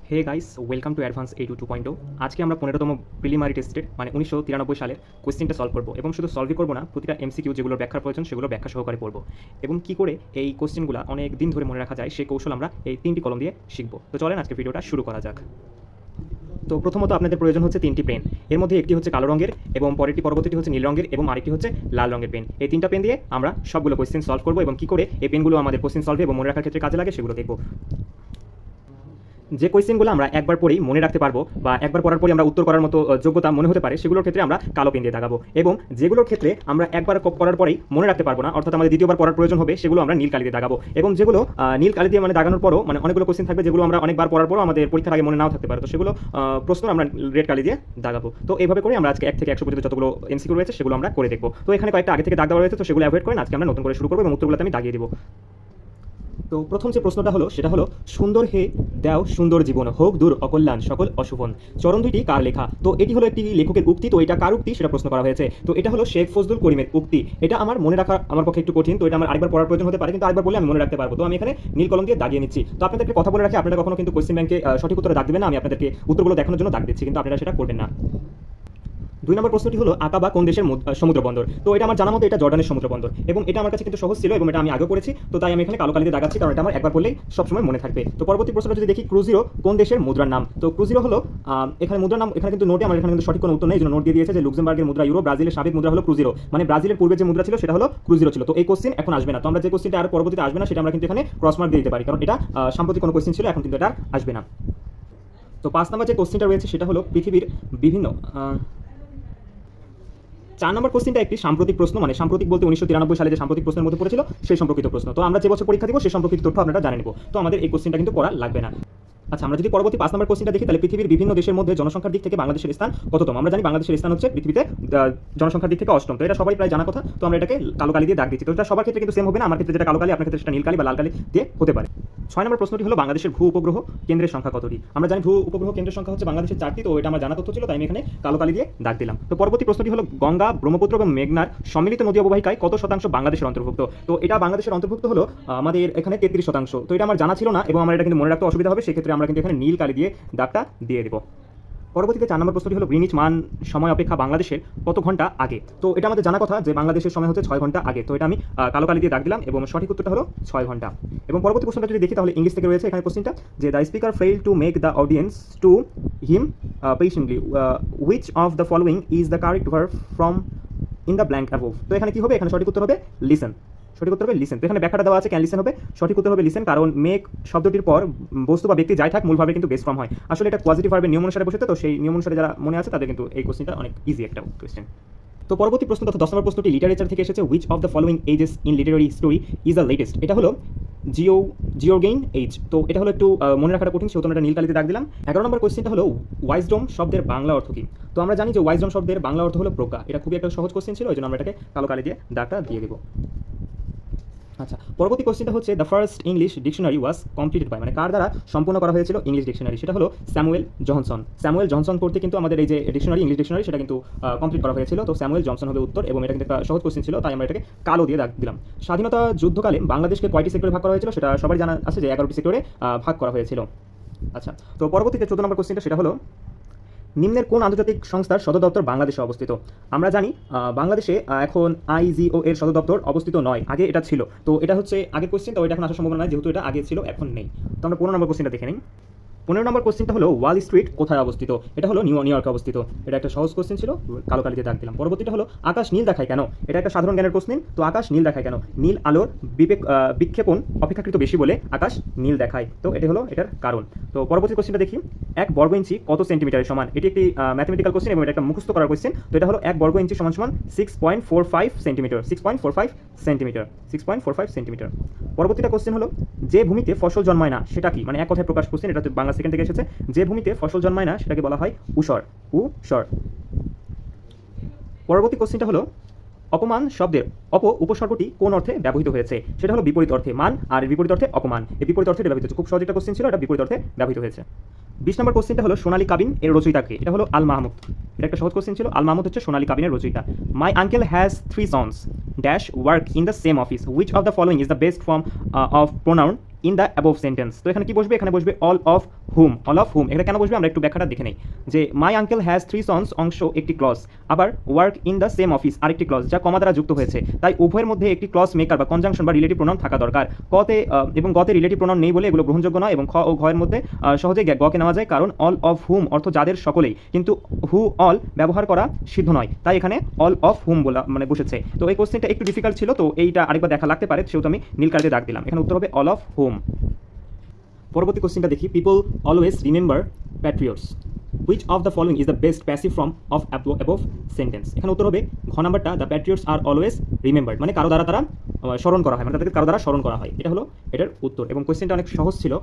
Hey guys, welcome to advance A2 2.0। আজকে আমরা 15তম প্রিলিমারি টেস্টের মানে 1993 সালের কোয়েশ্চেনটা সলভ করবো এবং শুধু সলভই করবো না, প্রতিটা এমসিকিউ যেগুলো ব্যাখ্যার প্রয়োজন সেগুলো ব্যাখ্যা সহকারে পড়বো এবং কী করে এই কোয়েশ্চেনগুলো অনেক দিন ধরে মনে রাখা যায় সেই কৌশল আমরা এই 3টি কলম দিয়ে শিখবো। তো চলেন আজকে ভিডিওটা শুরু করা যাক। তো প্রথমত আপনাদের প্রয়োজন হচ্ছে 3টি পেন। এর মধ্যে একটি হচ্ছে কালো রঙের এবং পরবর্তীটি হচ্ছে নীল রঙের এবং আরেকটি হচ্ছে লাল রঙের পেন। এই 3টা পেন দিয়ে আমরা সবগুলো কোয়েশ্চেন সলভ করবো এবং কী করে এই পেনগুলো আমাদের কোয়েশ্চেন সলভে এবং মনে রাখার ক্ষেত্রে কাজে লাগে সেগুলো দেখবো। যে কোয়েশ্চেনগুলো আমরা একবার পড়েই মনে রাখতে পারবো বা একবার পড়ার পরে আমরা উত্তর করার মতো যোগ্যতা মনে হতে পারে সেগুলোর ক্ষেত্রে আমরা কালো পেন দিয়ে দাগাবো, এবং যেগুলোর ক্ষেত্রে আমরা একবার করার পরেই মনে রাখতে পারবো না অর্থাৎ আমাদের দ্বিতীয়বার পড়ার প্রয়োজন হবে সেগুলো আমরা নীল কালি দিয়ে দাগাবো। এবং যেগুলো নীল কালি দিয়ে মানে দাগানোর পরও মানে অনেকগুলো কোয়েশ্চেন থাকবে যেগুলো আমরা অনেকবার পড়ার পরও আমাদের পরীক্ষার আগে মনে নাও থাকতে পারে, তো সেগুলো প্রশ্ন আমরা রেড কালি দিয়ে দাগাবো। তো এইভাবে করে আমরা আজকে 1 থেকে 100 পর্যন্ত যতগুলো এমসিকিউ রয়েছে সেগুলো আমরা করে দেখবো। তো এখানে কয়েকটা আগে থেকে দাগ দেওয়া রয়েছে, তো সেগুলো অ্যাভয়েড করে আজকে আমরা নতুন করে শুরু করবো এবং উত্তরগুলো আমি দাগিয়ে দেবো। তো প্রথম যে প্রশ্নটা হলো সেটা হলো, সুন্দর হে দেও সুন্দর জীবন, হোক দূর অকল্যাণ সকল অশুভন। চরণ দুইটি কার লেখা? তো এটি হলো একটি লেখকের উক্তি, তো এটা কার উক্তি সেটা প্রশ্ন করা হয়েছে। তো এটা হলো শেখ ফজলুল করিমের উক্তি। এটা আমার মনে রাখা আমার পক্ষে একটু কঠিন, তো এটা আমার আরেকবার পড়ার প্রয়োজন হতে পারে, কিন্তু আরেকবার বলে আমি মনে রাখতে পারবো। তো আমি এখানে নীল কলম দিয়ে দাগিয়ে নিচ্ছি। তো আপনাদেরকে কথা বলে রাখি, আপনারা কখনো কিন্তু কোয়েশ্চেন ব্যাংকে সঠিক উত্তরে দাগ দেবেন না, আমি আপনাদেরকে উত্তরগুলো দেখানোর জন্য দাগ দিচ্ছি, কিন্তু আপনারা সেটা করবেন না। 2 নম্বর প্রশ্নটি হলো, আকাবা কোন দেশের সমুদ্র বন্দর? তো এটা আমার জানা মতো এটা জর্ডানের সমুদ্র বন্দর এবং এটা আমার কাছে কিন্তু সহজ ছিল এবং এটা আমি আগেও করেছি, তো তাই আমি এখানে কালো কালিতে দাগাচ্ছি কারণ এটা আমার একবার পড়লেই সবসময় মনে থাকবে। তো পরবর্তী প্রশ্নটা যদি দেখি, ক্রুজিরো কোন দেশের মুদ্রার নাম? তো ক্রুজিরো হলো এখানে মুদ্রার নাম, এখানে কিন্তু নোটে আমার এখানে কিন্তু সঠিক কোনো উত্তর নেই, এই জন্য নোট দিয়ে দিয়েছে যে লুক্সেমবার্গের মুদ্রা ইউরো, ব্রাজিলের সাবেক মুদ্রা হলো ক্রুজিরো, মানে ব্রাজিলের পূর্বে যে মুদ্রা ছিল সেটা হলো ক্রুজিরো ছিল। তো এই কোশ্চেন এখন আসবে না, তো আমরা যে কোশ্চেনটা আর পরবর্তীতে আসবে না সেটা আমরা কিন্তু এখানে ক্রস মার্ক দিয়ে দিতে পারি কারণ এটা সাম্প্রতিক কোনো কোশ্চেন ছিল, এখন কিন্তু এটা আসবে না। তো 5 নম্বর যে কোশ্চেনটা রয়েছে সেটা হলো, পৃথিবীর বিভিন্ন 4 নম্বর কোশ্চেনটা একটি সাম্প্রতিক প্রশ্ন, মানে সাম্প্রতিক বলতে 1993 সালে যে সাম্প্রতিক প্রশ্নের মধ্যে পড়েছিল সেই সম্পর্কিত প্রশ্ন। তো আমরা যে বছর পরীক্ষা দিব সেই সম্পর্কিত তথ্য আপনারা জানে নেব, তো আমাদের এই কোশ্চেনটা কিন্তু করা লাগবে না। আচ্ছা, আমরা যদি পরবর্তী 5 নম্বর কোশ্চেনটা দেখি, তাহলে পৃথিবীর বিভিন্ন দেশের মধ্যে জনসংখ্যার দিক থেকে বাংলাদেশের স্থান কততম? আমরা জানি বাংলাদেশের স্থান হচ্ছে পৃথিবীতে জনসংখ্যার দিক থেকে 8ম, তো এটা সবাই প্রায় জানা কথা, তো আমরা এটাকে কালো কালি দিয়ে দাগ দিচ্ছি। তো এটা সবার ক্ষেত্রে কিন্তু সেম হবে না, আমার ক্ষেত্রে যেটা কালো কালি আপনার ক্ষেত্রে সেটা নীল কালি বা লাল কালি দিয়ে হতে পারে। 6 নম্বর প্রশ্নটি হলো, বাংলাদেশের ভূ উপগ্রহ কেন্দ্রের সংখ্যা কতটি? আমরা জানি ভূ উপগ্রহ কেন্দ্রের সংখ্যা হচ্ছে বাংলাদেশের 4টি, তো এটা আমার জানা তথ্য ছিল তাই আমি এখানে কালো কালি দিয়ে দাগ দিলাম। তো পরবর্তী প্রশ্নটি হলো, গঙ্গা ব্রহ্মপুত্র এবং মেঘনার সম্মিলিত নদী অববাহিকায় কত শতাংশ বাংলাদেশের অন্তর্ভুক্ত? তো এটা বাংলাদেশের অন্তর্ভুক্ত হলো আমাদের এখানে 33%। তো এটা আমার জানা ছিল না এবং আমার এটা কিন্তু মনে রাখতে অসুবিধা হবে, সেক্ষেত্রে আমরা কিন্তু এখানে নীল কালি দিয়ে দাগটা দিয়ে দেবো। পরবর্তীতে 4 নম্বর প্রশ্নটি হলো, গ্রিনিচ মান সময় অপেক্ষা বাংলাদেশের কত ঘন্টা আগে? তো এটা আমাদের জানা কথা যে বাংলাদেশের সময় হচ্ছে 6 ঘন্টা আগে, তো এটা আমি কালো কালি দিয়ে দাগ দিলাম এবং সঠিক উত্তরটা হলো 6 ঘন্টা। এবং পরবর্তী প্রশ্নটা যদি দেখি তাহলে ইংলিশ থেকে রয়েছে এখানে কোশ্চেনটা, যে the speaker fail to make the audience to him patiently, which of the following is the correct verb from in the blank above? তো এখানে কি হবে? এখানে সঠিক উত্তর হবে লিসেন। সঠিক উত্তর হবে লিসেন। তো এখানে ব্যাখ্যাটা দেওয়া আছে ক্যান লিসেন হবে, সঠিক উত্তর হবে লিসেন, কারণ মেক শব্দটির পর বস্তু বা ব্যক্তি যাই থাক মূল ভাবে কিন্তু বেস ফর্ম হয়। আসলে এটা পজিটিভ ভার্বের নিয়ম অনুসারে বসেছে, তো সেই নিয়ম অনুসারে যারা মনে আছে তাদের কিন্তু এই কোশ্চেনটা অনেক ইজি একটা কোশ্চেন। তো পরবর্তী প্রশ্ন তথা 10 নম্বর প্রশ্নটি লিটারেচার থেকে এসেছে, which of the following ages in literary story is the latest? এটা হলো জিওগেইন এজ। তো এটা হলো একটু মনে রাখাটা কঠিন, সেহেতু আমরা নীল কালিতে দাগ দিলাম। 11 নম্বর কোশ্চেনটা হলো, ওয়াইজডম শব্দের বাংলা অর্থ কি? তো আমরা জানি যে ওয়াইজডম শব্দের বাংলা অর্থ হলো প্রজ্ঞা, এটা খুবই একটা সহজ কোশ্চেন ছিল, এই জন্য আমরা এটাকে কালো কালি দিয়ে দাগটা দিয়ে দেবো। আচ্ছা, পরবর্তী কোশ্চেনটা হচ্ছে, the first English dictionary was completed by, মানে কার দ্বারা সম্পূর্ণ করা হয়েছিল ইংলিশ ডিকশনারি? সেটা হলো স্যামুয়েল জনসন। স্যামুয়েল জনসন করতে কিন্তু আমাদের এই যে ডিকশনারি ইংলিশ ডিকশনারি সেটা কিন্তু কমপ্লিট করা হয়েছিল, তো স্যামুয়েল জনসন হবে উত্তর এবং এটা কিন্তু একটা সহজ কোশ্চেন ছিল তাই আমরা এটাকে কালো দিয়ে দাগ দিলাম। স্বাধীনতা যুদ্ধকালে বাংলাদেশকে কয়টি সেক্টরে ভাগ করা হয়েছিল? সেটা সবাই জানা আছে যে 11টি সেক্টরে ভাগ করা হয়েছিল। আচ্ছা, তো পরবর্তীতে 14 নম্বর কোশ্চেনটা সেটা হলো, নিম্নের কোন আন্তর্জাতিক সংস্থার সদর দপ্তর বাংলাদেশে অবস্থিত? আমরা জানি বাংলাদেশে এখন IGO এর সদর দপ্তর অবস্থিত নয়, আগে এটা ছিল। তো এটা হচ্ছে আগের কোশ্চেন, তো এটা এখন আসার সম্ভাবনা নয় যেহেতু এটা আগে ছিল এখন নেই। তো আমরা 15 নম্বর কোশ্চেনটা দেখে নিই। 15 নম্বর কোশ্চেনটা হলো, ওয়াল স্ট্রিট কোথায় অবস্থিত? এটা হলো নিউ ইয়র্কে অবস্থিত। এটা একটা সহজ কোশ্চেন ছিল, কালো কালি দিয়ে দাগ দিলাম। পরবর্তীটা হলো, আকাশ নীল দেখায় কেন? এটা একটা সাধারণ জ্ঞানের কোশ্চেন। তো আকাশ নীল দেখায় কেন? নীল আলোর বিক্ষেপণ অপেক্ষাকৃত বেশি বলে আকাশ নীল দেখায়, তো এটা হলো এটার কারণ। তো পরবর্তী কোশ্চেনটা দেখি, 1 বর্গ ইঞ্চি কত সেন্টিমিটারের সমান? এটি একটি ম্যাথমেটিক্যাল কোশ্চেন এবং এটা একটা মুখস্থ করার কোশ্চেন। তো এটা হলো 1 বর্গ ইঞ্চি সমান 6.45 সেন্টিমিটার, 6.45 সেন্টিমিটার, 6.45 সেন্টিমিটার। পরবর্তীটা কোশ্চেন হলো, যে ভূমিতে ফসল জন্মায় না সেটা কি? মানে এক কথায় প্রকাশ কোশ্চেন, এটা বাংলা সেকেন্ড থেকে এসেছে। যে ভূমিতে ফসল জন্মায় না সেটাকে বলা হয় ঊষর, ঊষর। পরবর্তী কোশ্চেনটা হলো, অপমান শব্দের উপসর্গটি কোন অর্থে ব্যবহৃত হয়েছে? সেটা হলো বিপরীত অর্থে মান, আর বিপরীত অর্থে অপমান, এই বিপরীত অর্থে ব্যবহৃত হয়েছে। খুব সহজ একটা কোশ্চেন ছিল, এটা বিপরীত অর্থে ব্যবহৃত হয়েছে। 20 নম্বর কোশ্চেনটা হলো, সোনালী কাবিন এর রচয়িতা কে? এটা হলো আল মাহমুদ। এটা একটা সহজ কোশ্চেন ছিল, আল মাহমুদ হচ্ছে সোনালী কাবিনের রচয়িতা। My uncle has 3 sons dash work in the same office, which of the following is the best form of pronoun in the above sentence. তো এখানে কি বসবে? এখানে বসবে all of whom. All of whom এটা কেন বসবে আমরা একটু ব্যাখ্যাটা দেখে নেই। যে মাই আঙ্কেল হ্যাজ 3 সন্স অংশ একটি ক্লজ, আবার work in the same office আরেকটি ক্লজ, যা কমা দ্বারা যুক্ত হয়েছে। তাই উভয়ের মধ্যে একটি ক্লজ মেকার বা কনজাংশন বা রিলেটিভ প্রোনাউন থাকা দরকার। কতে এবং গতে রিলেটিভ প্রোনাউন নেই বলে এগুলো গ্রহণযোগ্য নয়, এবং খ ও ঘয়ের মধ্যে সহজে গকে নেওয়া যায়, কারণ অল অফ হুম অর্থ যাদের সকলেই, কিন্তু হু অল ব্যবহার করা সিদ্ধ নয়, তাই এখানে অল অফ হুম বলা মানে বসেছে। তো এই কোশ্চেনটা একটু ডিফিকাল্ট ছিল, তো এইটা আরেকবার দেখা লাগতে পারে, সেহেতু আমি নীল কালিতে দাগ দিলাম। এখানে উত্তর হবে অল অফ হুম। পরবর্তী কোশ্চেনটা দেখি, people always remember patriots, which of the following is the best passive form of above sentence. এখানে উত্তর হবে ঘ নাম্বারটা, the patriots are always remembered, মানে কারো দ্বারা তারা স্মরণ করা হয়, মানে তাদেরকে কারো দ্বারা স্মরণ করা হয়। এটা হলো এটার উত্তর, এবং কোশ্চেনটা অনেক সহজ ছিল,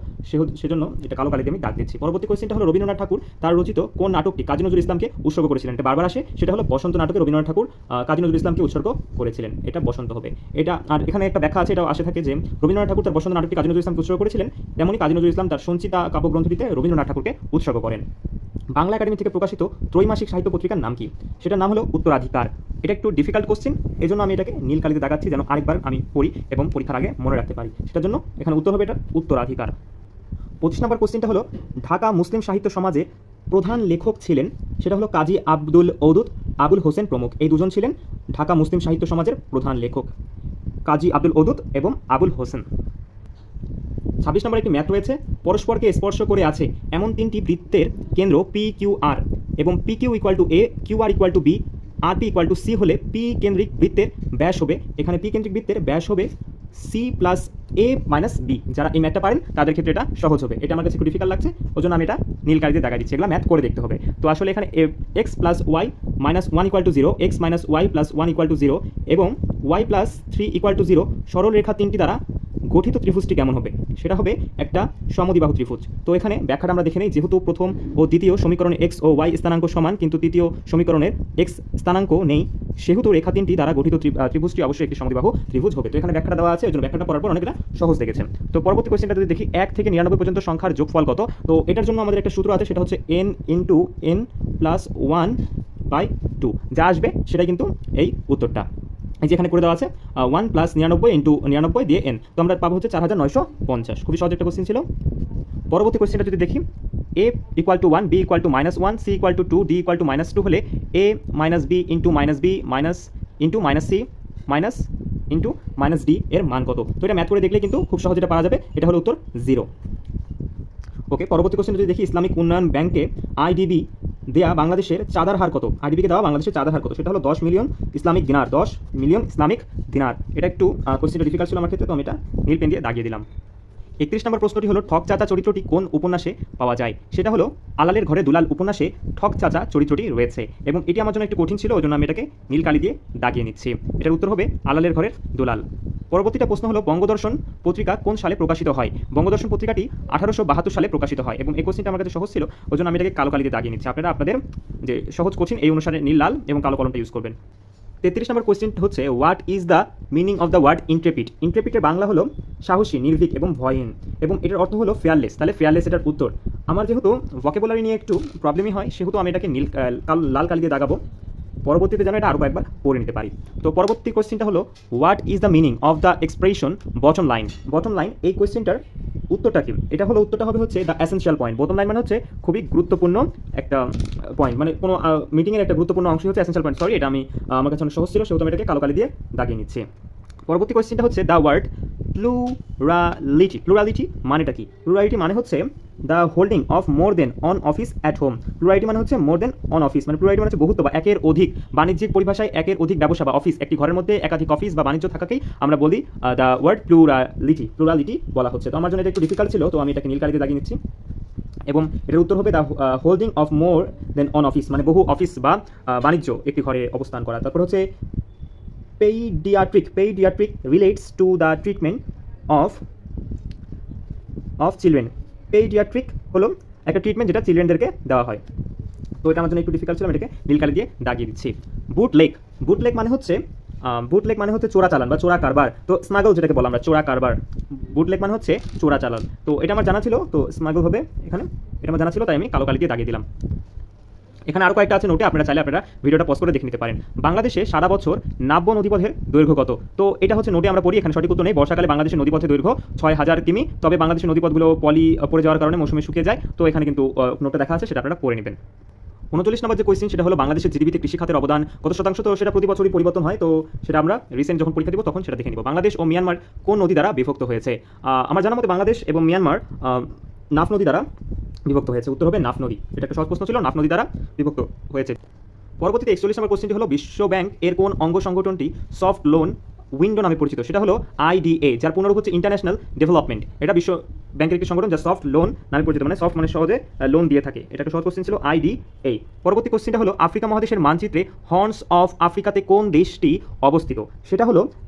সেজন্য এটা কালো কালিতে আমি দাগ দিচ্ছি। পরবর্তী কোশ্চেনটা হলো, রবীন্দ্রনাথ ঠাকুর তার রচিত কোন নাটকটি কাজী নজরুল ইসলামকে উৎসর্গ করেছিলেন? এটা বারবার আসে, সেটা হলো বসন্ত নাটকে রবীন্দ্রনাথ ঠাকুর কাজী নজরুল ইসলামকে উৎসর্গ করেছিলেন। এটা বসন্ত হবে এটা। আর এখানে একটা ব্যাখ্যা আছে, এটাও আসে থাকে যে রবীন্দ্রনাথ ঠাকুর তার বসন্ত নাটকটি কাজী নজরুল ইসলামকে উৎসর্গ করেছিলেন, তেমনি কাজী নজরুল ইসলাম তার সঞ্চিতা কাব্যগ্রন্থটিতে রবীন্দ্রনাথ ঠাকুরকে উৎসর্গ করেন। বাংলা একাডেমি থেকে প্রকাশিত ত্রৈমাসিক সাহিত্য পত্রিকার নাম কি? সেটার নাম হলো উত্তরাধিকার। এটা একটু ডিফিকাল্ট কোশ্চেন, এই জন্য আমি এটাকে নীল কালিতে দাগাচ্ছি, যেন আরেকবার আমি পড়ি এবং পরীক্ষার আগে মনে রাখতে পারি। সেটার জন্য এখানে উত্তর হবে এটা উত্তরাধিকার। 25 নম্বর কোশ্চেনটা হলো, ঢাকা মুসলিম সাহিত্য সমাজে প্রধান লেখক ছিলেন, সেটা হলো কাজী আব্দুল ওদুদ, আবুল হোসেন প্রমুখ। এই দুজন ছিলেন ঢাকা মুসলিম সাহিত্য সমাজের প্রধান লেখক, কাজী আব্দুল ওদুদ এবং আবুল হোসেন। 26 নম্বর একটি ম্যাথ রয়েছে, পরস্পরকে স্পর্শ করে আছে এমন তিনটি বৃত্তের কেন্দ্র পি কিউ আর, এবং P Q equal to A, Q R equal to B, R P equal to C হলে পি কেন্দ্রিক বৃত্তের ব্যাস হবে, এখানে পি কেন্দ্রিক বৃত্তের ব্যাস হবে সি প্লাস এ মাইনাস বি। যারা এই ম্যাথটা পারেন তাদের ক্ষেত্রে এটা সহজ হবে। এটা আমার কাছে একটু ডিফিকাল্ট লাগছে, ওই জন্য আমি এটা নীল কালিতে দাগা দিচ্ছি। এগুলো ম্যাথ করে দেখতে হবে। তো আসলে এখানে x plus y minus 1 equal to 0, x minus y plus 1 equal to 0 এবং ওয়াই প্লাস 3 ইকুয়াল টু 0 সরল রেখা তিনটি দ্বারা গঠিত ত্রিভুজটি কেমন হবে? সেটা হবে একটা সমদ্বিবাহু ত্রিভুজ। তো এখানে ব্যাখ্যাটা আমরা দেখে নেই, যেহেতু প্রথম ও দ্বিতীয় সমীকরণে এক্স ও ওয়াই স্থানাঙ্ক সমান, কিন্তু তৃতীয় সমীকরণের এক্স স্থানাঙ্ক নেই, সেহেতু রেখা তিনটি দ্বারা গঠিত ত্রিভুজটি অবশ্যই একটি সমদ্বিবাহু ত্রিভুজ হবে। তো এখানে ব্যাখ্যাটা দেওয়া আছে, ওই জন্য ব্যাখ্যাটা পড়ার পর অনেকটা সহজ লেগেছে। তো পরবর্তী কোশ্চেনটা যদি দেখি, 1 থেকে 99 পর্যন্ত সংখ্যার যোগফল কত? তো এটার জন্য আমাদের একটা সূত্র আছে, সেটা হচ্ছে n ইন্টু n প্লাস 1/2, যা আসবে সেটাই কিন্তু এই উত্তরটা। এই যে এখানে করে দেওয়া আছে 1 প্লাস 99 ইন্টু 99 দিয়ে n, তো আমরা পাবো হচ্ছে 4950। খুবই সহজ একটা কোশ্চেন ছিল। পরবর্তী কোশ্চেনটা যদি দেখি, a equal to 1, b equal to -1, c equal to 2, d equal to -2 হলে a minus b into minus b minus into minus c minus into minus d এর মান কত? তো এটা ম্যাথ করে দেখলে কিন্তু খুব সহজে এটা পাওয়া যাবে। এটা হলো উত্তর 0। ওকে, পরবর্তী কোশ্চেন যদি দেখি, ইসলামিক উন্নয়ন ব্যাংকে আইডিবি দেয়া বাংলাদেশের চাঁদার হার কত? আইডিবিকে দেওয়া বাংলাদেশের চাঁদার হার কত? সেটা হলো 10 মিলিয়ন ইসলামিক দিনার। 10 মিলিয়ন ইসলামিক দিনার। এটা একটু কোশ্চেনটা ডিফিকাল্ট ছিল আমার ক্ষেত্রে, তো আমি এটা নীল পেন দিয়ে দাগিয়ে দিলাম। 31 নম্বর প্রশ্নটি হলো, ঠক চাচা চরিত্রটি কোন উপন্যাসে পাওয়া যায়? সেটা হলো আলালের ঘরে দুলাল উপন্যাসে ঠক চাচা চরিত্রটি রয়েছে, এবং এটি আমার জন্য একটু কঠিন ছিল, ওই জন্য আমি এটাকে নীল কালি দিয়ে দাগিয়ে নিচ্ছি। এটার উত্তর হবে আলালের ঘরের দুলাল। পরবর্তীটা প্রশ্ন হলো, বঙ্গদর্শন পত্রিকা কোন সালে প্রকাশিত হয়? বঙ্গদর্শন পত্রিকাটি 1872 সালে প্রকাশিত হয়, এবং এই কোশ্চেনটা আমার কাছে সহজ ছিল, ওই জন্য আমি এটাকে কালো কালি দিয়ে দাগিয়ে নিচ্ছি। আপনারা আপনাদের যে সহজ কোশ্চেন এই অনুসারে নীল লাল এবং কালো কলমটা ইউজ করবেন। 33 নম্বর কোশ্চেন হচ্ছে, what is the meaning of the word intrepid? ইন্ট্রেপিডের বাংলা হলো সাহসী, নির্ভীক এবং ভয়হীন, এবং এটার অর্থ হলো ফেয়ারলেস। তাহলে ফেয়ারলেস এটার উত্তর। আমার যেহেতু ভোকাবুলারি নিয়ে একটু প্রবলেমই হয়, সেহেতু আমি এটাকে লাল কালি দিয়ে দাগাবো, পরবর্তীতে যেন এটা আরও কয়েকবার পড়ে নিতে পারি। তো পরবর্তী কোশ্চেনটা হলো, what is the meaning of the expression bottom line? Bottom line এই কোশ্চেনটার উত্তরটা কি? এটা হলো উত্তরটা হবে হচ্ছে the essential point. Bottom line মানে হচ্ছে খুবই গুরুত্বপূর্ণ একটা পয়েন্ট, মানে কোনো মিটিংয়ের একটা গুরুত্বপূর্ণ অংশ হচ্ছে এসেনশিয়াল পয়েন্ট। সরি, এটা আমি আমার কাছে অনেক সহজ ছিল, সেহেতু আমি এটাকে কালো কালি দিয়ে দাগিয়ে নিচ্ছি। পরবর্তী কোশ্চেনটা হচ্ছে, দ্য ওয়ার্ড প্লুরালিটি। প্লুরালিটি মানেটা কি? প্লুরালিটি মানে হচ্ছে the holding of more than one office at home. Plurality মানে হচ্ছে মোর দেন অন অফিস, মানে প্লুরালিটি মানে হচ্ছে বহুত্ব বা একের অধিক। বাণিজ্যিক পরিভাষায় একের অধিক ব্যবসা বা অফিস, একটি ঘরের মধ্যে একাধিক অফিস বা বাণিজ্য থাকাকেই আমরা বলি দ্য ওয়ার্ড প্লুরালিটি। প্লুরালিটি বলা হচ্ছে। তো আমার জন্য এটা একটু ডিফিকাল্ট ছিল, তো আমি এটাকে নীল কালিতে দাগিয়ে নিচ্ছি, এবং এটার উত্তর হবে the holding of more than one office, মানে বহু অফিস বা বাণিজ্য একটি ঘরে অবস্থান করা। তারপর হচ্ছে paediatric relates to the treatment of children. Paediatric হলো একটা ট্রিটমেন্ট যেটা চিলড্রেনদেরকে দেওয়া হয়। তো এটা আমার জন্য একটু ডিফিকাল্ট ছিল, আমি এটাকে নীল কালি দিয়ে দাগিয়ে দিচ্ছি। বুটলেগ মানে হচ্ছে চোরা চালান বা চোরা কারবার। তো স্মাগল যেটাকে বলা আমরা চোরা কারবার, বুটলেগ মানে হচ্ছে চোরা চালান। তো এটা আমার জানা ছিল, তো স্মাগল হবে এখানে, এটা আমার জানা ছিল, তাই আমি কালো কালি দিয়ে দাগিয়ে দিলাম। এখানে আরও কয়েকটা আছে নোটে, আপনারা চাইলে আপনারা ভিডিওটা পজ করে দেখে নিতে পারেন। বাংলাদেশে সারা বছর নাব্য নদীপথের দৈর্ঘ্য কত? তো এটা হচ্ছে নোটে আমরা পড়ি, এখানে সঠিক উত্তর নেই। বর্ষাকালে বাংলাদেশের নদীপথের দৈর্ঘ্য 6000 কিমি, তবে বাংলাদেশের নদীপথগুলো পড়ে যাওয়ার কারণে মৌসুমে শুকিয়ে যায়। তো এখানে কিন্তু নোটে দেখা আছে, সেটা আপনারা পড়ে নেবেন। 39 নম্বর যে কোয়েশ্চেন সেটা হলো বাংলাদেশের জিডিপিতে কৃষি খাতের অবদান কত শতাংশ? তো সেটা প্রতি বছরই পরিবর্তন হয়, তো সেটা আমরা রিসেন্ট যখন পরীক্ষা দিব তখন সেটা দেখে নিব। বাংলাদেশ ও মিয়ানমার কোন নদী দ্বারা বিভক্ত হয়েছে? আমার জানা মতে বাংলাদেশ এবং মিয়ানমার নাফ নদী দ্বারা বিভক্ত হয়েছে। উত্তর হবে নাফ নদী। এটা একটা সহজ প্রশ্ন ছিল, নাফ নদী দ্বারা বিভক্ত হয়েছে। পরবর্তীতে 41 নম্বর কোশ্চেনটি হলো বিশ্ব ব্যাংক এর কোন অঙ্গ সংগঠনটি সফট লোন উইন্ডো নামে পরিচিত? সেটা হলো আইডিএ, যার পুনরূপ হচ্ছে ইন্টারন্যাশনাল ডেভেলপমেন্ট। এটা বিশ্ব ব্যাংকের একটি সংগঠন যা সফট লোন নামে পরিচিত, মানে সফট মানে সহজে লোন দিয়ে থাকে। এটা একটা সহজ কোশ্চেন ছিল, আইডিএ। পরবর্তী কোশ্চেনটা হলো আফ্রিকা মহাদেশের মানচিত্রে হর্নস অফ আফ্রিকাতে কোন দেশটি অবস্থিত? সেটা হলো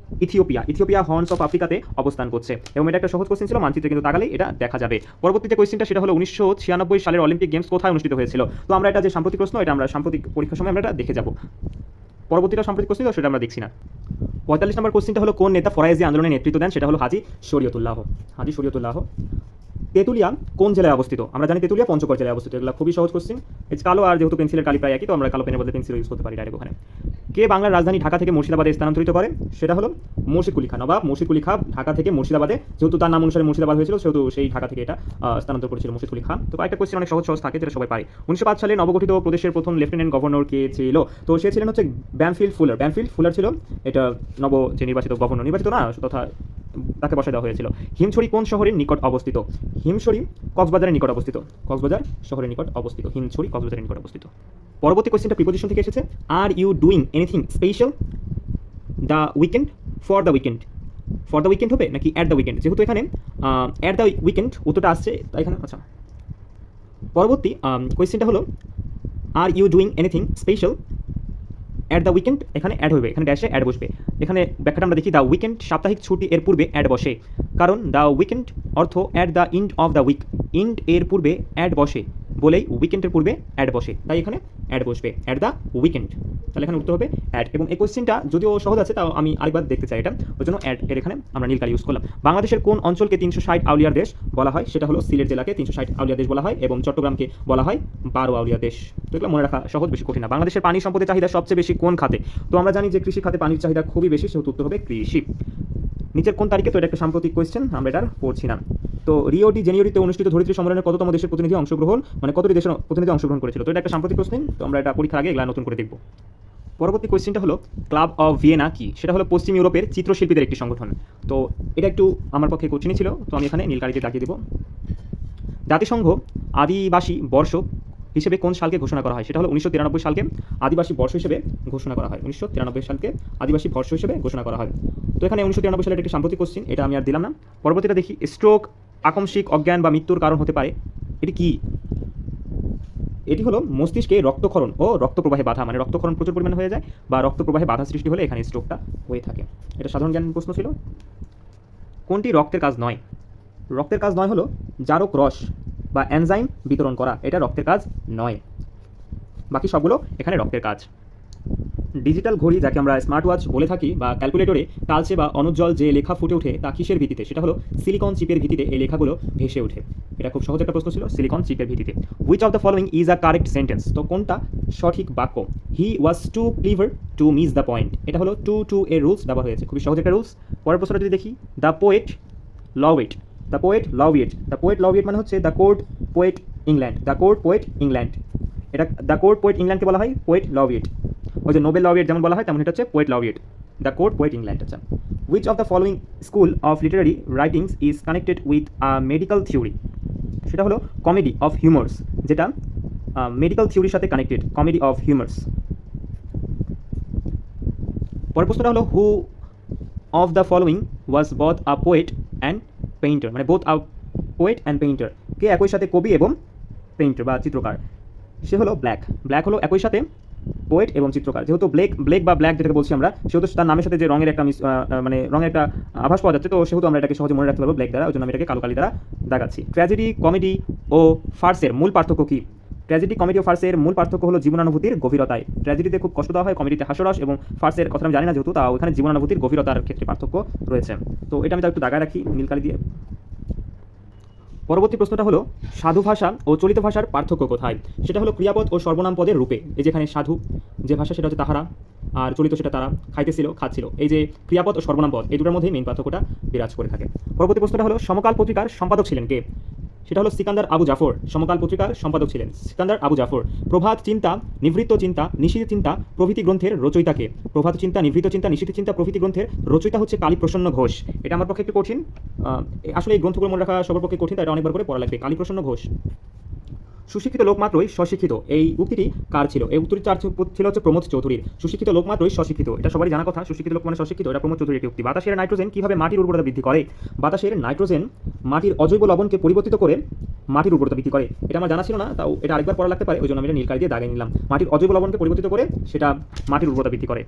ইথিওপিয়া। ইথিওপিয়া হর্নস অফ আফ্রিকাতে অবস্থান করছে, এবং এটা একটা সহজ কোশ্চেন ছিল, মানচিত্রে কিন্তু তাকালেই এটা দেখা যাবে। পরবর্তী যে কোশ্চেনটা সেটা হলো 1996 সালের অলিম্পিক গেমস কোথায় অনুষ্ঠিত হয়েছিল? তো আমরা এটা যে সাম্প্রতিক প্রশ্ন, এটা আমরা সাম্প্রতিক পরীক্ষার সময় আমরা এটা দেখে যাব। পরবর্তীটা সাম্প্রতিক কোশ্চেন, সেটা আমরা দেখছি না। 45 নম্বর কোশ্চেনটা হলো কোন নেতা ফরায়েজি আন্দোলনের নেতৃত্ব দেন? সেটা হলো হাজী শরীয়তুল্লাহ। হাজী শরীয়তুল্লাহ। তেঁতুলিয়া কোন জেলায় অবস্থিত? আমরা জানি তেঁতুলিয়া পঞ্চগড় জেলায় অবস্থিত। এগুলো খুবই সহজ কোশ্চেন। এই কালো, আর যেহেতু পেন্সিলের কালি প্রায় একই, তো আমরা কালো পেনের বদলে পেন্সিল ইউজ করতে পারি ডাইরেক্ট ওখানে। কে বাংলার রাজধানী ঢাকা থেকে মুর্শিদাবাদে স্থানান্তরিত করে? সেটা হলো মুর্শিদ কুলি খান। নবাব মুর্শিদ কুলি খান ঢাকা থেকে মুর্শিদাবাদে, যেহেতু তার নাম অনুসারে মুর্শিদাবাদ হয়েছিল, সেহেতু সেই ঢাকা থেকে এটা স্থানান্তর করেছিল মুর্শিদ কুলি খান। তো একটা কোশ্চেন অনেক সহজ সহজ থাকে, যেটা সবাই পারে। 1905 সালে নবগঠিত প্রদেশের প্রথম লেফটেন্যান্ট গভর্নর কে ছিল? তো সে ছিলেন হচ্ছে ব্যামফিল্ড ফুলার। ব্যামফিল্ড ফুলার ছিল এটা যে নির্বাচিত গভর্নর, নির্বাচিত না তথা তাকে বসায় দেওয়া হয়েছিল। হিমছড়ি কোন শহরের নিকট অবস্থিত? হিমছড়ি কক্সবাজারের নিকট অবস্থিত। কক্সবাজার শহরের নিকট অবস্থিত হিমছড়ি কক্সবাজারের নিকট অবস্থিত। পরবর্তী কোশ্চেনটা প্রিপোজিশন থেকে এসেছে। Are you doing anything special the weekend? For the weekend. For the weekend হবে নাকি অ্যাট দ্য উইকেন্ড? যেহেতু এখানে অ্যাট দ্য উইকেন্ড উত্তরটা আসছে, তাই এখানে আচ্ছা। পরবর্তী কোয়েশ্চেনটা হলো are you doing anything special at the weekend, এখানে অ্যাড হবে, এখানে ড্যাশে অ্যাড বসবে। এখানে ব্যাখ্যাটা আমরা দেখি, দ্য উইকেন্ড সাপ্তাহিক ছুটি এর পূর্বে অ্যাড বসে, কারণ দ্য উইকেন্ড অর্থ at the end of the week. End এর পূর্বে অ্যাড বসে বলেই উইকেন্ডের পূর্বে অ্যাড বসে, তাই এখানে অ্যাড বসবে, অ্যাট দ্য উইকেন্ড। তাহলে এখানে উত্তর হবে অ্যাড। এবং এই কোশ্চেনটা যদিও সহজ আছে, তাও আমি আরেকবার দেখতে চাই এটা, ওই জন্য অ্যাড এর এখানে আমরা নীল কালি ইউজ করলাম। বাংলাদেশের কোন অঞ্চলকে 360 আউলিয়ার দেশ বলা হয়? সেটা হলো সিলেট জেলাকে 360 আউলিয়া দেশ বলা হয়, এবং চট্টগ্রামকে বলা হয় 12 আউলিয়া দেশ। তো এগুলো মনে রাখা সহজ, বেশি কঠিন না। বাংলাদেশের পানি সম্পদের চাহিদা সবচেয়ে বেশি কোন খাতে? তো আমরা জানি যে কৃষি খাতে পানির চাহিদা খুবই বেশি, সেহেতু উত্তর হবে কৃষি। নিচের কোন তারিখে? তো এটা একটা সাম্প্রতিক কোয়েশ্চেন, আমরা এটা পড়ছি না। তো রিও ডি জেনিওরিতে অনুষ্ঠিত ধরিত্রী সম্মেলনের কততম দেশের প্রতিনিধি অংশগ্রহণ, মানে কতটি দেশের প্রতিনিধি অংশগ্রহণ করেছিল? তো এটা একটা সাম্প্রতিক কোশ্চেন, তো আমরা এটা পরীক্ষার আগে এগুলা নতুন করে দেখব। পরবর্তী কোয়েশ্চেনটা হলো ক্লাব অফ ভিয়েনা কি? সেটা হলো পশ্চিম ইউরোপের চিত্রশিল্পীদের একটি সংগঠন। তো এটা একটু আমার পক্ষে কঠিনই ছিল, তো আমি এখানে নীল কালিতে দাগিয়ে দেব। জাতিসংঘ আদিবাসী বর্ষ হিসেবে কোন সালকে ঘোষণা করা হয়? সেটা হলো 1993 সালকে আদিবাসী বর্ষ হিসেবে ঘোষণা করা হয়। 1993 সালকে আদিবাসী বর্ষ হিসেবে ঘোষণা করা হয়। তো এখানে 1993 সালের একটি সাম্প্রতিক কোশ্চেন, এটা আমি আর দিলাম না। পরবর্তীটা দেখি, স্ট্রোক আকস্মিক অজ্ঞান বা মৃত্যুর কারণ হতে পারে, এটি কি? এটি হলো মস্তিষ্কে রক্তক্ষরণ ও রক্ত প্রবাহে বাধা, মানে রক্তক্ষরণ প্রচুর পরিমাণে হয়ে যায় বা রক্ত প্রবাহে বাধা সৃষ্টি হলে এখানে স্ট্রোকটা হয়ে থাকে। এটা সাধারণ জ্ঞান প্রশ্ন ছিল। কোনটি রক্তের কাজ নয়? রক্তের কাজ নয় হলো জারক রস বা এনজাইম বিতরণ করা, এটা রক্তের কাজ নয়। বাকি সবগুলো এখানে রক্তের কাজ। ডিজিটাল ঘড়ি যাকে আমরা স্মার্ট ওয়াচ বলে থাকি বা ক্যালকুলেটরে কালচে বা অনুজ্জ্বল যে লেখা ফুটে ওঠে তা কিসের ভিত্তিতে? সেটা হলো সিলিকন চিপের ভিত্তিতে এই লেখাগুলো ভেসে ওঠে। এটা খুব সহজ একটা প্রশ্ন ছিল, সিলিকন চিপের ভিত্তিতে। Which of the following is a correct sentence? তো কোনটা সঠিক বাক্য? He was too clever to miss the point, এটা হলো টু এর রুলস ব্যবহার হয়েছে, খুবই সহজ একটা রুলস। পরের প্রশ্নটা যদি দেখি, the poet laureate. The poet laureate, the poet laureate মানে হচ্ছে the court poet England, the court poet England. এটা দ্য কোর্ট পোয়েট ইংল্যান্ডকে বলা হয় পোয়েট লভ ইট। ওই যে নোবেল লভ ইট যেমন বলা হয়, তেমন এটা হচ্ছে poet laureate, the court poet England. আচ্ছা, which of the following school of literary writings is connected with a medical theory? সেটা হলো কমেডি অফ হিউমার্স, যেটা মেডিকেল থিওরির সাথে কানেক্টেড, কমেডি অফ হিউমার্স। পরের প্রশ্নটা হলো who of the following was both a poet and painter, মানে both a poet and painter. কে একই সাথে কবি এবং পেইন্টার বা চিত্রকার? সে হলো ব্ল্যাক। ব্ল্যাক হলো একই সাথে পোয়েট এবং চিত্রকার। যেহেতু ব্লেক বা ব্ল্যাক যেটাকে বলছি আমরা, সেহেতু তার নামের সাথে যে রঙের একটা মানে রঙের একটা আভাস পাওয়া যাচ্ছে, তো সেহেতু আমরা এটাকে সহজে মনে রাখতে পারবো ব্ল্যাক দ্বারা, ওই জন্য আমি এটাকে কালো কালি দ্বারা দাগাচ্ছি। ট্র্যাজেডি, কমেডি ও ফার্সের মূল পার্থক্য কী? ট্র্যাজেডি, কমেডি ও ফার্সের মূল পার্থক্য হলো জীবনানুভূতির গভীরতায়। ট্র্যাজেডিতে খুব কষ্ট দেওয়া হয়, কমেডিতে হাস্যরস, এবং ফার্সের কথা আমি জানি না যেহেতু, তাও ওখানে জীবনানুভূতির গভীরতার ক্ষেত্রে পার্থক্য রয়েছে। তো এটা আমি তাও একটু দাগায় রাখি নীল কালি দিয়ে। পরবর্তী প্রশ্নটা হলো সাধু ভাষা ও চলিত ভাষার পার্থক্য কোথায়? সেটা হলো ক্রিয়াপদ ও সর্বনাম পদের রূপে। এই যেখানে সাধু যে ভাষা সেটা হচ্ছে তাহারা, আর চলিত সেটা তারা, খাইতেছিল খাচ্ছিল। এই যে ক্রিয়াপদ ও সর্বনাম পদ এই দুটোর মধ্যেই মেইন পার্থক্যটা বিরাজ করে থাকে। পরবর্তী প্রশ্নটা হলো সমকাল পত্রিকার সম্পাদক ছিলেন কে? সেটা হলো সিকান্দার আবু জাফর। সমকাল পত্রিকার সম্পাদক ছিলেন সিকান্দার আবু জাফর। প্রভাত চিন্তা, নিভৃত চিন্তা, নিশীথ চিন্তা প্রভৃতি গ্রন্থের রচয়িতাকে? প্রভাত চিন্তা, নিভৃত চিন্তা, নিশীথ চিন্তা প্রভৃতি গ্রন্থের রচয়িতা হচ্ছে কালীপ্রসন্ন ঘোষ। এটা আমার পক্ষে একটু কঠিন, আসলে এই গ্রন্থগুলো মনে রাখা সবার পক্ষে কঠিন, তাই এটা অনেকবার করে পড়া লাগবে। কালীপ্রসন্ন ঘোষ। সুশিক্ষিত লোক মাত্রই স্বশিক্ষিত, এই উক্তিটি কার ছিল? এই উক্তিটি ছিল হচ্ছে প্রমোদ চৌধুরীর। সুশিক্ষিত লোক মাত্রই স্বশিক্ষিত, এটা সবারই জানা কথা। সুশিক্ষিত লোক মানে স্বশিক্ষিত, এটা প্রমোদ চৌধুরীর একটি উক্তি। বাতাসের নাইট্রোজেন কিভাবে মাটির উর্বরতা বৃদ্ধি করে? বাতাসের নাইট্রোজেন মাটির অজৈব লবণকে পরিবর্তিত করে মাটির উর্বরতা বৃদ্ধি করে। এটা আমার জানা ছিল না, তাও এটা আরেকবার পড়া লাগতে পারে, ওই জন্য আমি এটা নীল কালি দিয়ে দাগিয়ে নিলাম। মাটির অজৈব লবণকে পরিবর্তিত করে সেটা মাটির উর্বরতা বৃদ্ধি করে।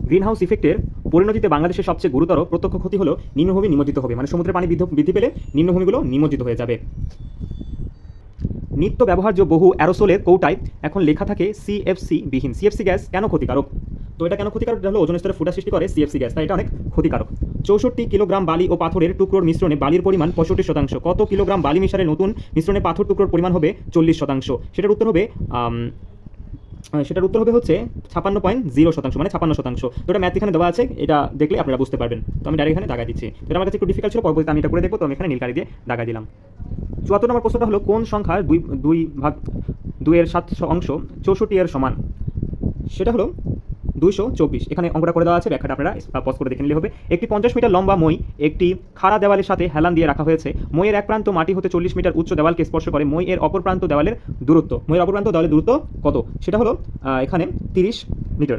গ্রিনহাউস ইফেক্টের পরিণতিতে বাংলাদেশের সবচেয়ে গুরুতর প্রত্যক্ষ ক্ষতি হলো নিম্নভূমি নিমজ্জিত হবে, মানে সমুদ্রের পানি বৃদ্ধি পেলে নিম্নভূমিগুলো নিমজ্জিত হয়ে যাবে। নিত্য ব্যবহার্য বহু অ্যারোসোলের কৌটায় এখন লেখা থাকে সিএফসি বিহীন। সিএফসি গ্যাস কেন ক্ষতিকারক? তো এটা কেন ক্ষতিকারক? এটা হলো ওজোন স্তরে ফুটা সৃষ্টি করে সিএফসি গ্যাস, তাই এটা অনেক ক্ষতিকারক। 64 কিলোগ্রাম বালি ও পাথরের টুকরোর মিশ্রণে বালির পরিমাণ 65%। কত কিলোগ্রাম বালি মিশ্রণে নতুন মিশ্রণে পাথর টুকরোর পরিমাণ হবে 40%? সেটার উত্তর হবে হচ্ছে 56.0%, মানে 56%। তো এটা ম্যাথ এখানে দেওয়া আছে, এটা দেখলে আপনারা বুঝতে পারবেন। তো আমি ডাইরেক্ট এখানে দাগা দিচ্ছি। এটা আমার কাছে একটু ডিফিকাল্ট ছিল, পরবর্তীতে আমি এটা করে দেখবো, তো আমি এখানে নীল কালি দিয়ে দাগা দিলাম। 74 নম্বর প্রশ্নটা হলো কোন সংখ্যার 2/7 64 এর সমান? সেটা হলো 224। এখানে অঙ্কটা করে দেওয়া আছে, ব্যাখ্যাটা আপনারা পজ করে দেখে নিলে হবে। একটি 50 মিটার লম্বা মই একটি খাড়া দেওয়ালের সাথে হেলান দিয়ে রাখা হয়েছে। মইয়ের এক প্রান্ত মাটি হতে 40 মিটার উচ্চ দেওয়ালকে স্পর্শ করে। মইয়ের অপর প্রান্ত দেওয়ালের দূরত্ব, মইয়ের অপর প্রান্ত দেওয়ালের দূরত্ব কত? সেটা হলো এখানে 30 মিটার।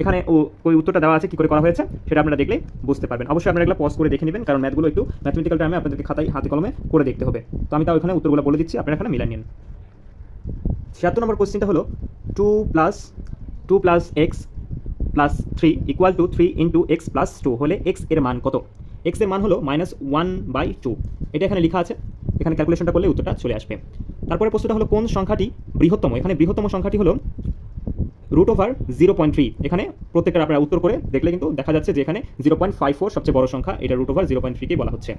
এখানে ওই উত্তরটা দেওয়া আছে, কী করে করা হয়েছে সেটা আপনারা দেখলে বুঝতে পারবেন। অবশ্যই আপনারা এগুলো পজ করে দেখে নেবেন, কারণ ম্যাথগুলো একটু ম্যাথমেটিক্যাল টাইমে আপনাদেরকে খাতায় হাতে কলমে করে দেখতে হবে। তো আমি তাও এখানে উত্তরগুলো বলে দিচ্ছি, আপনারা এখানে মিলাই নিন। 76 নম্বর কোশ্চেনটা হলো 2 + x + 3 = 3 × x + 2 হলে x এর মান কত? x এর মান হলো -1/2। এটা এখানে লেখা আছে, এখানে ক্যালকুলেশনটা করলে উত্তরটা চলে আসবে। তারপরে প্রশ্নটা হলো কোন সংখ্যাটি বৃহত্তম? এখানে বৃহত্তম সংখ্যাটি হলো √0.3। এখানে প্রত্যেকটা আপনারা উত্তর করে দেখলে কিন্তু দেখা যাচ্ছে যে এখানে 0.54 সবচেয়ে বড় সংখ্যা, এটা √0.3কে বলা হচ্ছে।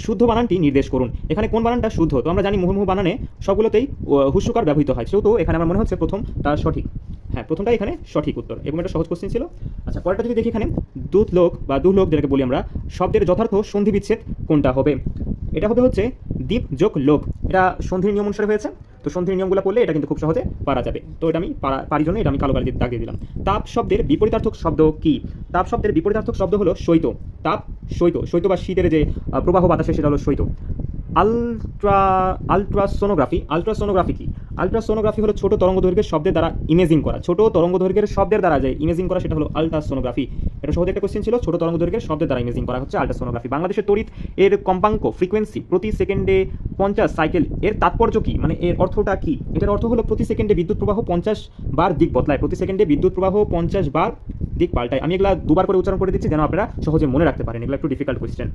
শুদ্ধ বানানটি নির্দেশ করুন। এখানে কোন বানানটা শুদ্ধ? তো আমরা জানি মুহুর্মুহু বানানে সবগুলোতেই হুস্যকার ব্যবহৃত হয়, সেহেতু এখানে আমার মনে হচ্ছে প্রথমটা সঠিক। হ্যাঁ, প্রথমটা এখানে সঠিক উত্তর, এবং এটা সহজ কোশ্চেন ছিল। আচ্ছা, পরেরটা যদি দেখি, এখানে দুধলোক বা দুহলোক যেটাকে বলি আমরা, শব্দের যথার্থ সন্ধি বিচ্ছেদ কোনটা হবে? এটা হবে হচ্ছে দ্বীপ যোগ লোক। এটা সন্ধির নিয়ম অনুসারে হয়েছে, তো সন্ধির নিয়মগুলো পড়লে এটা কিন্তু খুব সহজে পারা যাবে। তো এটা আমি পারি জন্য এটা আমি কালো কালি দিয়ে দাগ দিয়ে দিলাম। তাপ শব্দের বিপরীতার্থক শব্দ কি? তাপ শব্দের বিপরীতার্থক শব্দ হলো শৈত। তাপ শৈত বা শীতের যে প্রবাহ বাতাসে সেটা হলো শৈত। আলট্রাসোনোগ্রাফি কি? আলট্রাসোনোগ্রাফি হলো ছোট তরঙ্গ দৈর্ঘ্যের শব্দের দ্বারা ইমেজিং করা। ছোট তরঙ্গ দৈর্ঘ্যের শব্দের দ্বারা যে ইমেজিং করা সেটা হলো আলট্রাসোনোগ্রাফি। এটা সহজ একটা কোশ্চেন ছিল, ছোট তরঙ্গ দৈর্ঘ্যের শব্দের দ্বারা ইমেজিং করা হচ্ছে আলট্রাসোনোগ্রাফি। বাংলাদেশের তড়িৎ এর কম্পাঙ্ক ফ্রিকোয়েন্সি প্রতি সেকেন্ডে 50 সাইকেল, এর তাৎপর্য কি? মানে এর অর্থটা কি? এটার অর্থ হলো প্রতি সেকেন্ডে বিদ্যুৎ প্রবাহ 50 বার দিক বদলায়। প্রতি সেকেন্ডে বিদ্যুৎ প্রবাহ 50 বার দিক পাল্টায়। আমি এগুলা দুবার করে উচ্চারণ করে দিচ্ছি যেন আপনারা সহজে মনে রাখতে পারেন, এগুলো একটু ডিফিকাল্ট কোশ্চেন।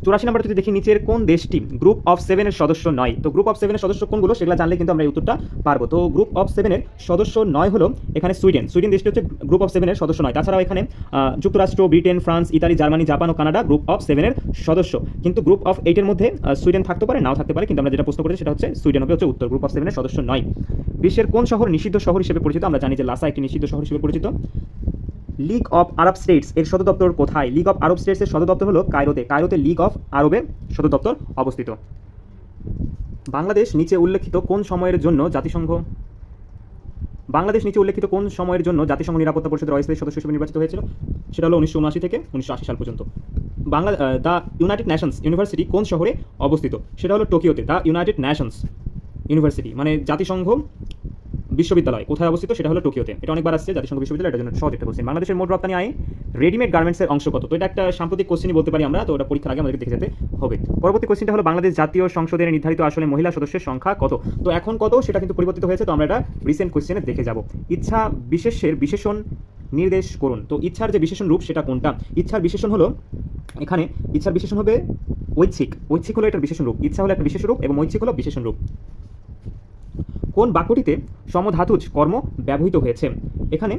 84 নম্বর যদি দেখি, নিচের কোন দেশটি গ্রুপ অফ 7 এর সদস্য নয়? তো গ্রুপ অফ 7 এর সদস্য কোনগুলো সেগুলো জানলে কিন্তু আমরা এই উত্তরটা পারবো। তো গ্রুপ অফ 7 এর সদস্য নয় হলো এখানে সুইডেন দেশটি হচ্ছে গ্রুপ অফ 7 এর সদস্য নয়। তাছাড়াও এখানে যুক্তরাষ্ট্র, Britain, France, Italy, Germany, Japan ও কানাডা গ্রুপ অফ 7 এর সদস্য। কিন্তু গ্রুপ অফ 8 এর মধ্যে সুইডেন থাকতে পারে, নাও থাকতে পারে, কিন্তু আমরা যেটা প্রশ্ন করেছি সেটা হচ্ছে সুইডেন হবে হচ্ছে উত্তর, গ্রুপ অফ 7 এর সদস্য নয়। বিশ্বের কোন শহর নিষিদ্ধ শহর হিসেবে পরিচিত? আমরা জানি যে লাসা একটি নিষিদ্ধ শহর হিসেবে পরিচিত। লীগ অফ আরব স্টেটস এর সদর দপ্তর কোথায়? লীগ অফ আরব স্টেটস এর সদর দপ্তর হলো কায়রোতে লীগ অফ আরবের সদর দপ্তর অবস্থিত। বাংলাদেশ নিচে উল্লেখিত কোন সময়ের জন্য জাতিসংঘ নিরাপত্তা পরিষদের অস্থায়ী সদস্য হিসেবে নির্বাচিত হয়েছিল? সেটা হলো 1979 থেকে 1980 সাল পর্যন্ত। দ্য ইউনাইটেড নেশনস ইউনিভার্সিটি কোন শহরে অবস্থিত? সেটা হলো টোকিওতে। দ্য ইউনাইটেড নেশনস ইউনিভার্সিটি মানে জাতিসংঘ বিশ্ববিদ্যালয় কোথায় অবস্থিত? সেটা হলো টোকিওতে। এটা অনেকবার আসছে, জাতিসংঘ বিশ্ববিদ্যালয়, এটার জন্য সহজ একটা কোশ্চেন। বাংলাদেশের মোট রপ্তানি আয়ে রেডিমেড গার্মেন্টসের অংশ কত? তো এটা একটা সাম্প্রতিক কোশ্চেনই বলতে পারি আমরা, তো ওটা পরীক্ষার আগে আমাদেরকে দেখে যেতে হবে। পরবর্তী কোশ্চেনটা হলো বাংলাদেশ জাতীয় সংসদের নির্ধারিত আসলে মহিলা সদস্যের সংখ্যা কত? তো এখন কত সেটা কিন্তু পরিবর্তিত হয়েছে, তো আমরা এটা রিসেন্ট কোশ্চেনে দেখে যাব। ইচ্ছা বিশেষের বিশেষণ নির্দেশ করুন। তো ইচ্ছার যে বিশেষণ রূপ সেটা কোনটা? ইচ্ছার বিশেষণ হলো, এখানে ইচ্ছার বিশেষণ হবে ঐচ্ছিক হলো এটার বিশেষণ রূপ। ইচ্ছা হলো একটা বিশেষ রূপ এবং ঐচ্ছিক হলো বিশেষণ রূপ। কোন বাক্যটিতে সমধাতুজ কর্ম ব্যবহৃত হয়েছে? এখানে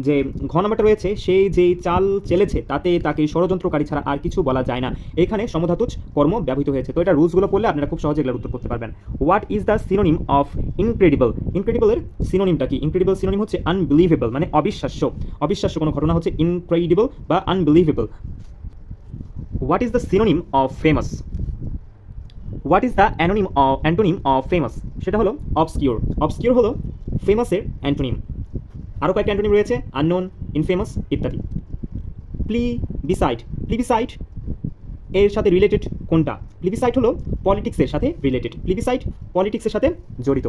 যে ঘ নাম্বারটা রয়েছে, সেই যেই চাল চেলেছে তাতে তাকে ষড়যন্ত্রকারী ছাড়া আর কিছু বলা যায় না। এখানে সমধাতুজ কর্ম ব্যবহৃত হয়েছে। তো এটা রুলসগুলো পড়লে আপনারা খুব সহজে এগুলোর উত্তর করতে পারবেন। What is the synonym of incredible? ইনক্রেডিবলের সিনোনিমটা কি? ইনক্রেডিবল সিনোনিম হচ্ছে আনবিলিভেবল, মানে অবিশ্বাস্য। অবিশ্বাস্য কোনো ঘটনা হচ্ছে ইনক্রেডিবল বা unbelievable. What is the synonym of famous? What is the antonym of famous? সেটা হলো অবসকিউর। অবসকিউর হলো ফেমাসের অ্যান্টোনিম। আরও কয়েকটা অ্যান্টোনিম রয়েছে, আননোন, ইনফেমাস ইত্যাদি। প্লিবিসাইট এর সাথে রিলেটেড কোনটা? প্লিবিসাইট হলো পলিটিক্সের সাথে রিলেটেড। প্লিবিসাইট পলিটিক্সের সাথে জড়িত।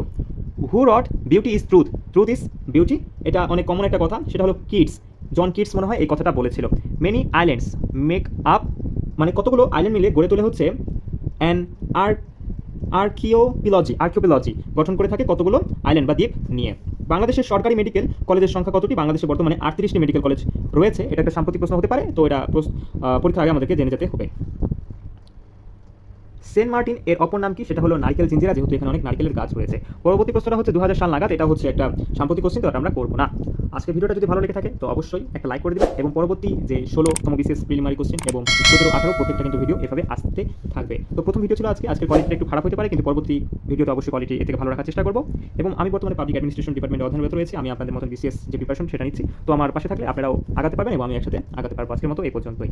Who wrote beauty is truth? Truth is beauty, এটা অনেক কমন একটা কথা, সেটা হলো কিডস। জন কিডস মনে হয় এই কথাটা বলেছিল। মেনি আইল্যান্ডস মেক আপ, মানে কতগুলো আইল্যান্ড মিলে গড়ে তোলে হচ্ছে অ্যান আর্কিওপেলজি গঠন করে থাকে কতগুলো আইল্যান্ড বা দ্বীপ নিয়ে। বাংলাদেশের সরকারি মেডিকেল কলেজের সংখ্যা কতটি? বাংলাদেশে বর্তমানে 38টি মেডিকেল কলেজ রয়েছে। এটা একটা সাম্প্রতিক প্রশ্ন হতে পারে, তো এটা পরীক্ষার আগে আমাদেরকে জেনে যেতে হবে। সেন্ট মার্টিন এর অপর নাম কি? সেটা হলো নারকেল জিঞ্জিরা, যেহেতু এখানে অনেক নারকেলের গাছ রয়েছে। পরবর্তী প্রশ্নটা হচ্ছে 2000 সাল নাগাদ, এটা হচ্ছে একটা সাম্প্রতিক কোশ্চেন, তো এটা আমরা করবো না। আজকে ভিডিওটা যদি ভালো লেগে থাকে তো অবশ্যই একটা লাইক করে দিবেন, এবং পরবর্তী যে 16তম বিসিএস প্রিলিমিনারি কোশ্চেন এবং 17, 18 প্রত্যেকটা কিন্তু ভিডিও এভাবে আসতে থাকবে। তো প্রথম ভিডিও ছিল আজকের কোয়ালিটিটা একটু খারাপ হতে পারে, কিন্তু পরবর্তী ভিডিওতে অবশ্যই কোয়ালিটি এর থেকে ভালো রাখার চেষ্টা করবো। এবং আমি বর্তমানে পাবলিক অ্যাডমিনিস্ট্রেশন ডিপার্টমেন্টে অধ্যয়নরত রয়েছি। আমি আপনাদের মতন বিসিএস যে প্রিপারেশন সেটা নিচ্ছি, তো আমার পাশে থাকলে আপনারাও আগাতে পারবেন এবং আমি একসাথে আগাতে পারবো। আজকের মতো এই পর্যন্তই।